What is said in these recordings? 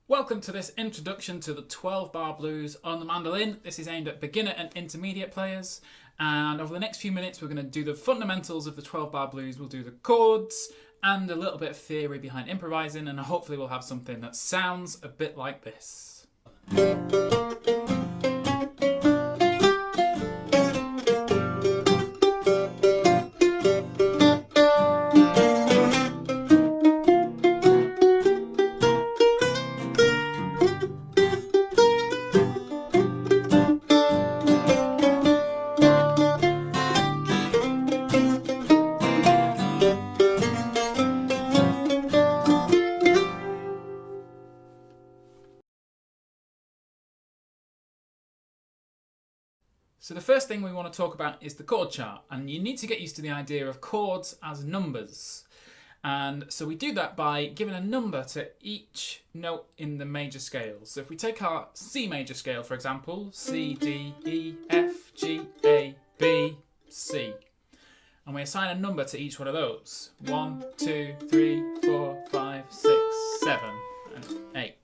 Welcome to this introduction to the 12-bar blues on the mandolin. This is aimed at beginner and intermediate players, and over the next few minutes we're going to do the fundamentals of the 12-bar blues. We'll do the chords and a little bit of theory behind improvising, and hopefully we'll have something that sounds a bit like this. So the first thing we want to talk about is the chord chart, and you need to get used to the idea of chords as numbers. And so we do that by giving a number to each note in the major scale. So if we take our C major scale, for example, C, D, E, F, G, A, B, C, and we assign a number to each one of those. 1, 2, 3, 4, 5, 6, 7, and 8.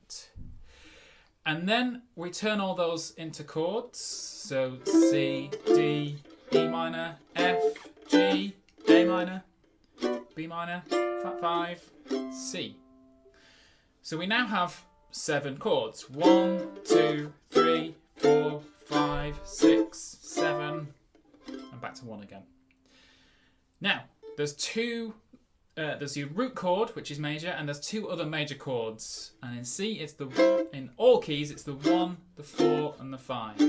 And then we turn all those into chords. So C, D, E minor, F, G, A minor, B minor, 5, C. So we now have 7 chords. 1, 2, 3, 4, 5, 6, 7, and back to 1 again. Now, there's your root chord, which is major, and there's 2 other major chords. And in C, in all keys, it's the 1, the 4, and the 5.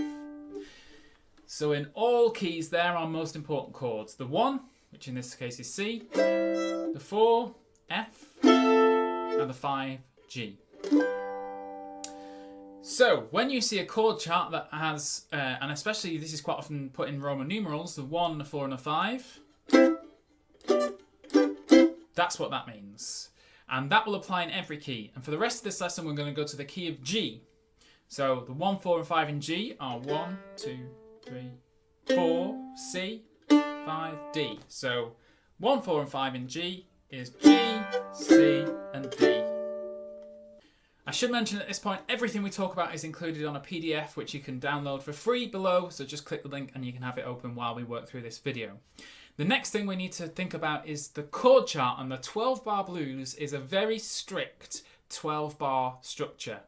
So in all keys, there are most important chords. The 1, which in this case is C, the 4, F, and the 5, G. So when you see a chord chart that has, and especially this is quite often put in Roman numerals, the 1, the 4, and the 5, that's what that means. And that will apply in every key. And for the rest of this lesson, we're going to go to the key of G. So the 1, 4, and 5 in G are 1, 2, 3, 4, C, 5, D. So 1, 4, and 5 in G is G, C, and D. I should mention at this point, everything we talk about is included on a PDF, which you can download for free below. So just click the link and you can have it open while we work through this video. The next thing we need to think about is the chord chart, and the 12-bar blues is a very strict 12-bar structure.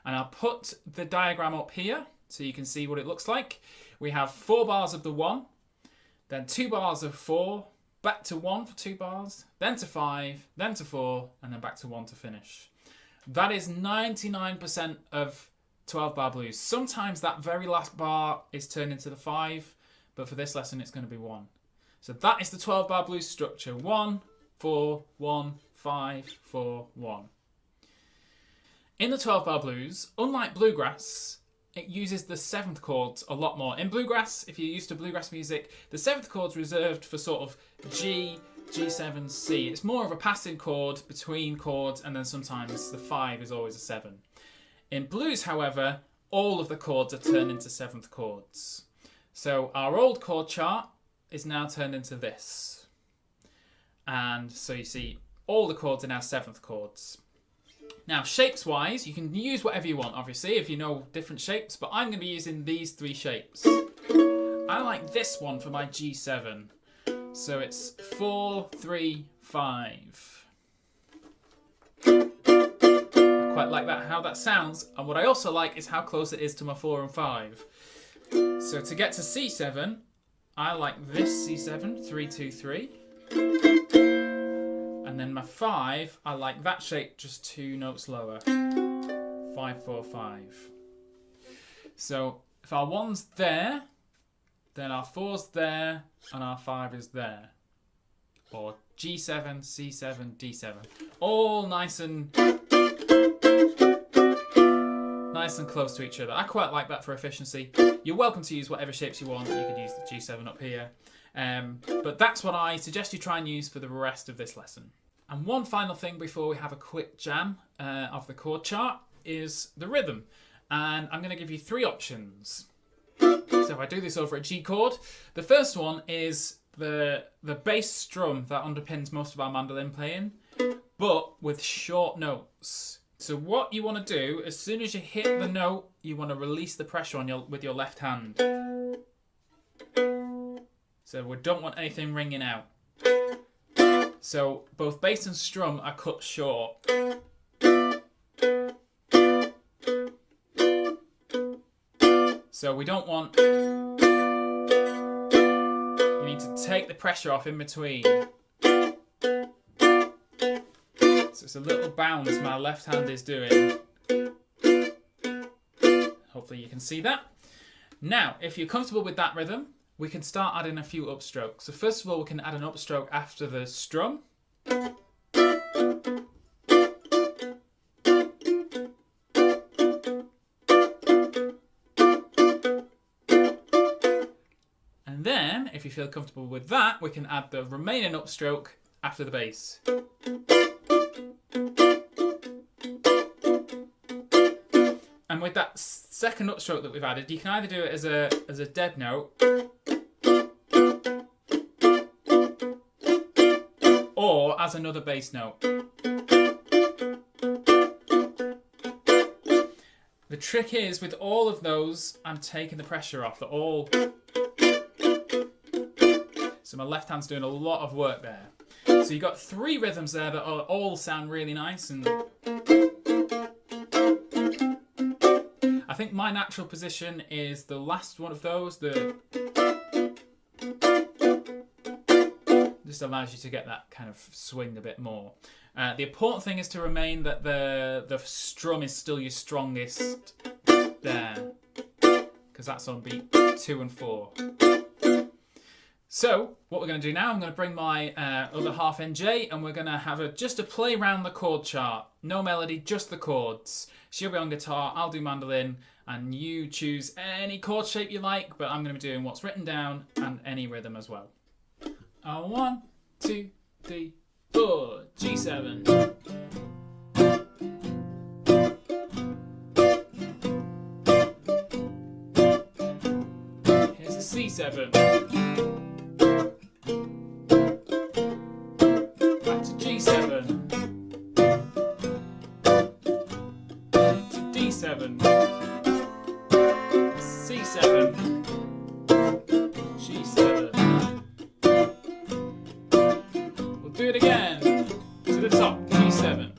And I'll put the diagram up here so you can see what it looks like. We have 4 bars of the 1, then 2 bars of 4, back to 1 for 2 bars, then to 5, then to 4, and then back to 1 to finish. That is 99% of 12-bar blues. Sometimes that very last bar is turned into the 5, but for this lesson it's going to be 1. So that is the 12-bar blues structure. 1, 4, 1, 5, 4, 1. In the 12-bar blues, unlike bluegrass, it uses the 7th chords a lot more. In bluegrass, if you're used to bluegrass music, the 7th chord's reserved for sort of G, G7, C. It's more of a passing chord between chords, and then sometimes the 5 is always a 7. In blues, however, all of the chords are turned into 7th chords. So our old chord chart is now turned into this. And so you see all the chords are now 7th chords. Now shapes wise, you can use whatever you want obviously if you know different shapes, but I'm going to be using these 3 shapes. I like this one for my G7. So it's 4, 3, 5. I quite like that, how that sounds, and what I also like is how close it is to my 4 and 5. So to get to C7, I like this C7, 3, 2, 3. And then my 5, I like that shape just 2 notes lower. 5, 4, 5. So if our 1's there, then our 4's there, and our 5 is there. Or G7, C7, D7. All nice and close to each other. I quite like that for efficiency. You're welcome to use whatever shapes you want. You could use the G7 up here. But that's what I suggest you try and use for the rest of this lesson. And one final thing before we have a quick jam of the chord chart is the rhythm. And I'm going to give you 3 options. So if I do this over a G chord, the first one is the bass strum that underpins most of our mandolin playing, but with short notes. So what you want to do, as soon as you hit the note, you want to release the pressure on with your left hand. So we don't want anything ringing out. So both bass and strum are cut short. So we don't want... You need to take the pressure off in between. So it's a little bounce my left hand is doing. Hopefully you can see that. Now, if you're comfortable with that rhythm, we can start adding a few upstrokes. So first of all, we can add an upstroke after the strum. And then, if you feel comfortable with that, we can add the remaining upstroke after the bass. And with that second upstroke that we've added, you can either do it as a dead note or as another bass note. The trick is, with all of those, I'm taking the pressure off. They're all... So my left hand's doing a lot of work there. So you've got 3 rhythms there that all sound really nice. And I think my natural position is the last one of those. Just allows you to get that kind of swing a bit more. The important thing is to remain that the strum is still your strongest there, because that's on beat 2 and 4. So what we're going to do now, I'm going to bring my other half NJ, and we're going to have just a play around the chord chart. No melody, just the chords. She'll be on guitar, I'll do mandolin, and you choose any chord shape you like, but I'm going to be doing what's written down and any rhythm as well. 1, 2, 3, 4, G7. Here's a C7. Back to G7. To D7. C7. G7. Do it again to the top, G7.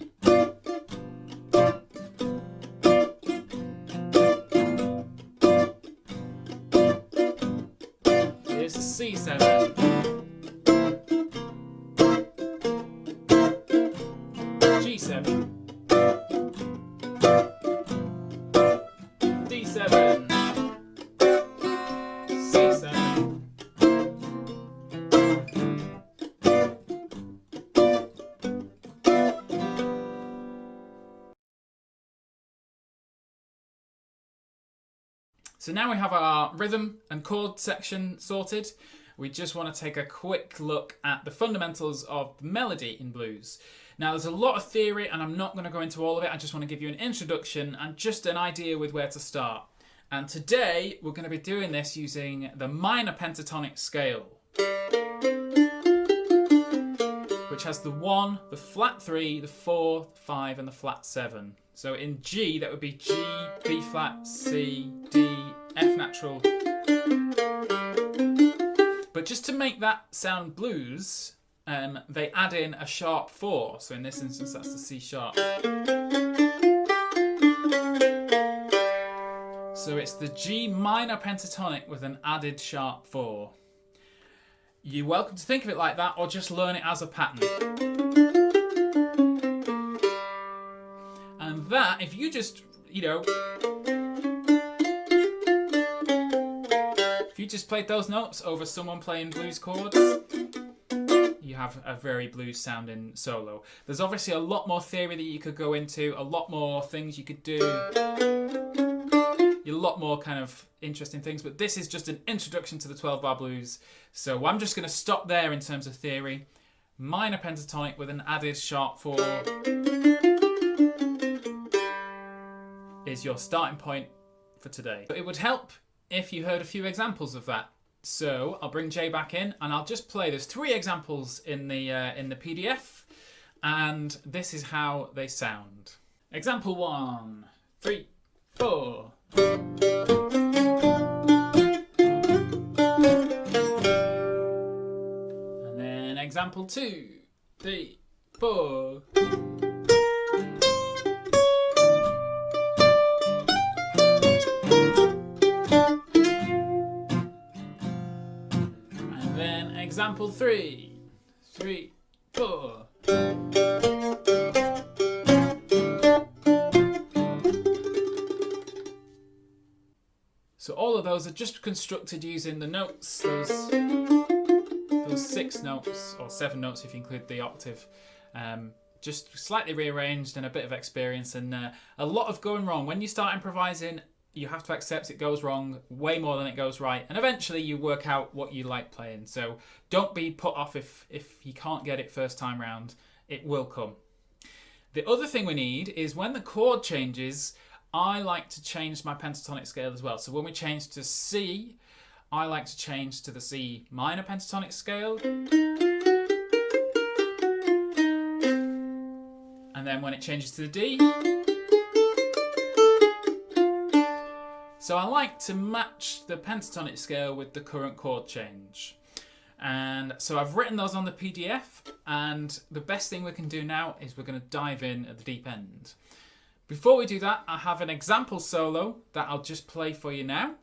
Here's the C7. G7. D7. C7. So now we have our rhythm and chord section sorted. We just want to take a quick look at the fundamentals of melody in blues. Now there's a lot of theory and I'm not going to go into all of it. I just want to give you an introduction and just an idea with where to start. And today we're going to be doing this using the minor pentatonic scale, which has the 1, the flat 3, the 4, 5 and the flat 7. So in G that would be G, B flat, C, D, F natural. But just to make that sound blues, they add in a sharp 4. So in this instance that's the C sharp. So it's the G minor pentatonic with an added sharp 4. You're welcome to think of it like that or just learn it as a pattern. And that, if you just, you know, if you just played those notes over someone playing blues chords, you have a very blues sounding solo. There's obviously a lot more theory that you could go into, a lot more things you could do, a lot more kind of interesting things, but this is just an introduction to the 12-bar blues. So I'm just going to stop there in terms of theory. Minor pentatonic with an added sharp 4 is your starting point for today. But it would help if you heard a few examples of that. So I'll bring Jay back in and I'll just play. There's 3 examples in the PDF, and this is how they sound. Example 1, 3, 4. And then example 2, 3, 4. And then example 3, 3, 4. So all of those are just constructed using the notes, those 6 notes, or 7 notes if you include the octave, just slightly rearranged and a bit of experience and a lot of going wrong. When you start improvising, you have to accept it goes wrong way more than it goes right, and eventually you work out what you like playing. So don't be put off if you can't get it first time round. It will come. The other thing we need is when the chord changes, I like to change my pentatonic scale as well. So when we change to C, I like to change to the C minor pentatonic scale. And then when it changes to the D. So I like to match the pentatonic scale with the current chord change. And so I've written those on the PDF, and the best thing we can do now is we're going to dive in at the deep end. Before we do that, I have an example solo that I'll just play for you now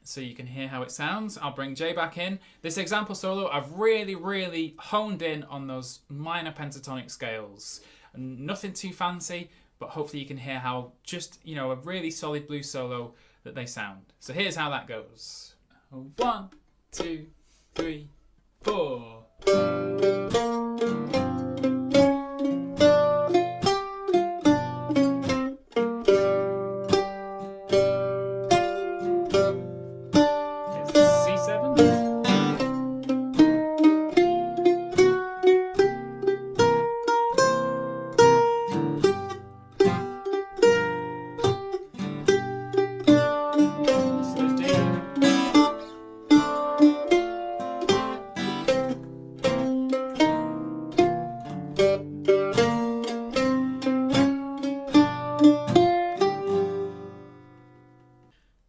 so you can hear how it sounds. I'll bring Jay back in. This example solo, I've really honed in on those minor pentatonic scales. Nothing too fancy, but hopefully you can hear how just, you know, a really solid blues solo that they sound. So here's how that goes. 1, 2, 3, 4.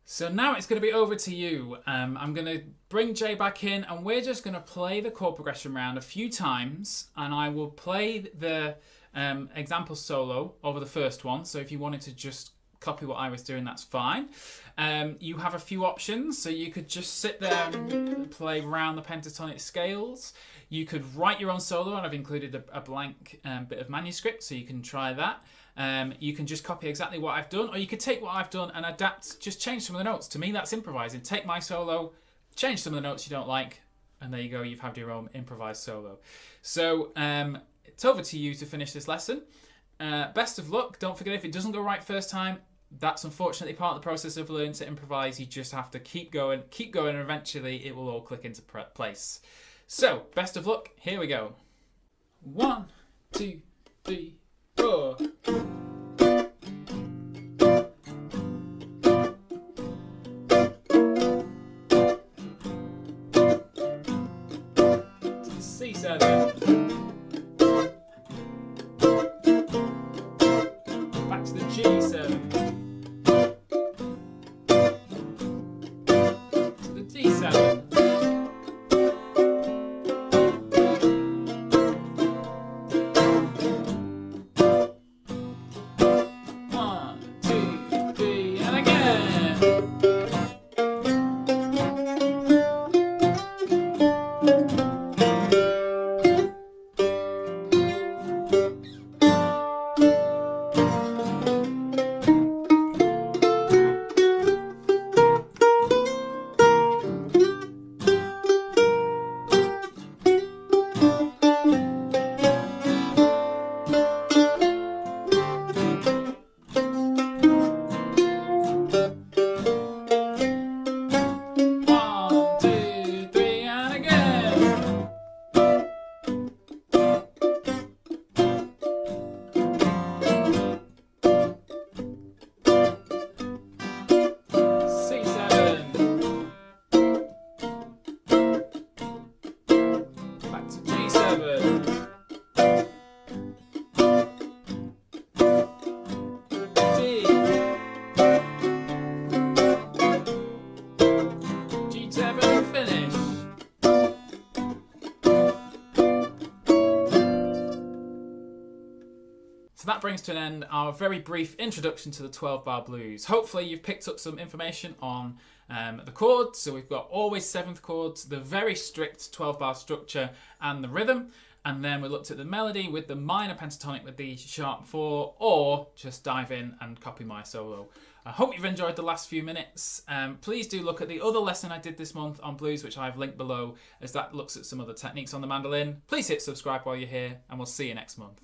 So now it's going to be over to you. I'm going to bring Jay back in and we're just going to play the chord progression round a few times, and I will play the example solo over the first one. So if you wanted to just copy what I was doing, that's fine. You have a few options. So you could just sit there and play around the pentatonic scales. You could write your own solo, and I've included a blank bit of manuscript, so you can try that. You can just copy exactly what I've done, or you could take what I've done and adapt, just change some of the notes. To me, that's improvising. Take my solo, change some of the notes you don't like, and there you go, you've had your own improvised solo. So it's over to you to finish this lesson. Best of luck. Don't forget, if it doesn't go right first time, that's unfortunately part of the process of learning to improvise. You just have to keep going, and eventually it will all click into place. So, best of luck. Here we go. 1, 2, 3, 4. C7. Back to the G7. To the D7. So that brings to an end our very brief introduction to the 12-bar blues. Hopefully you've picked up some information on the chords. So we've got always 7th chords, the very strict 12-bar structure and the rhythm. And then we looked at the melody with the minor pentatonic with the sharp 4, or just dive in and copy my solo. I hope you've enjoyed the last few minutes. Please do look at the other lesson I did this month on blues, which I've linked below, as that looks at some other techniques on the mandolin. Please hit subscribe while you're here, and we'll see you next month.